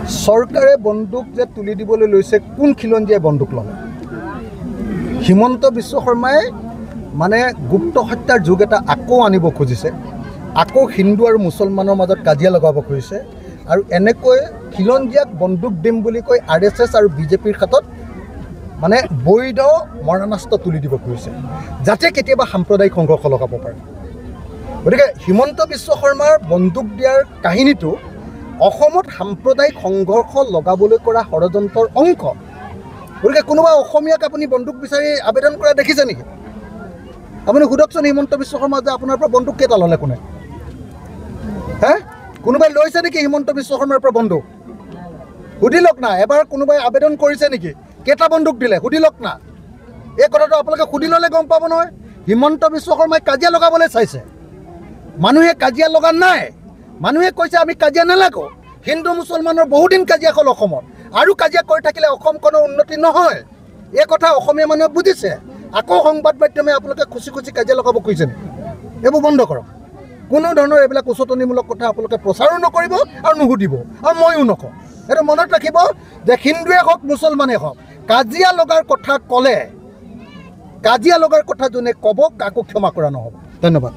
চৰকাৰে বন্দুক যে তুলি দিবলৈ লৈছে কোন খিলঞ্জীয়াই বন্দুক ল'লে? হিমন্ত বিশ্ব শৰ্মাই মানে গুপ্ত হত্যাৰ যুগ এটা আকৌ আনিব খুজিছে, আকৌ হিন্দু আৰু মুছলমানৰ মাজত কাজিয়া লগাব খুজিছে আৰু এনেকৈ খিলঞ্জীয়াক বন্দুক দিম বুলি কৈ RSS আৰু বিজেপিৰ হাতত মানে বৈধ মৰণাস্ত্ৰ তুলি দিব খুজিছে, যাতে কেতিয়াবা সাম্প্ৰদায়িক সংঘৰ্ষ লগাব পাৰে। গতিকে হিমন্ত বিশ্ব শৰ্মাৰ বন্দুক দিয়াৰ কাহিনীটো অসমত সাম্প্ৰদায়িক সংঘৰ্ষ লগাবলৈ কৰা ষড়যন্ত্ৰৰ অংশ। গতিকে কোনোবা অসমীয়াক আপুনি বন্দুক বিচাৰি আবেদন কৰা দেখিছে নেকি? আপুনি সোধকচোন হিমন্ত বিশ্ব শৰ্মা যে আপোনাৰ পৰা বন্দুক কেইটা ল'লে কোনে? কোনোবাই লৈছে নেকি হিমন্ত বিশ্ব শৰ্মাৰ পৰা বন্দুক? সুধি লওক না। এবাৰ কোনোবাই আবেদন কৰিছে নেকি? কেইটা বন্দুক দিলে সুধি লওক না। এই কথাটো আপোনালোকে সুধি ল'লে গম পাব নহয়। হিমন্ত বিশ্ব শৰ্মাই কাজিয়া লগাবলৈ চাইছে, মানুহে কাজিয়া লগা নাই। মানুহে কৈছে আমি কাজিয়া নালাগো। হিন্দু মুছলমানৰ বহুদিন কাজিয়া হ'ল অসমত, আৰু কাজিয়া কৰি থাকিলে অসমখনৰ উন্নতি নহয়। এই কথা অসমীয়া মানুহে বুজিছে। আকৌ সংবাদ মাধ্যমে আপোনালোকে খুচি খুচি কাজিয়া লগাব খুজিছে নেকি? এইবোৰ বন্ধ কৰক। কোনো ধৰণৰ এইবিলাক উচতনিমূলক কথা আপোনালোকে প্ৰচাৰো নকৰিব আৰু নুসুধিব, আৰু ময়ো নকওঁ। এইটো মনত ৰাখিব যে হিন্দুৱে হওক মুছলমানেই হওক, কাজিয়া লগাৰ কথা ক'লে, কাজিয়া লগাৰ কথা যোনে ক'ব কাকো ক্ষমা কৰা নহ'ব। ধন্যবাদ।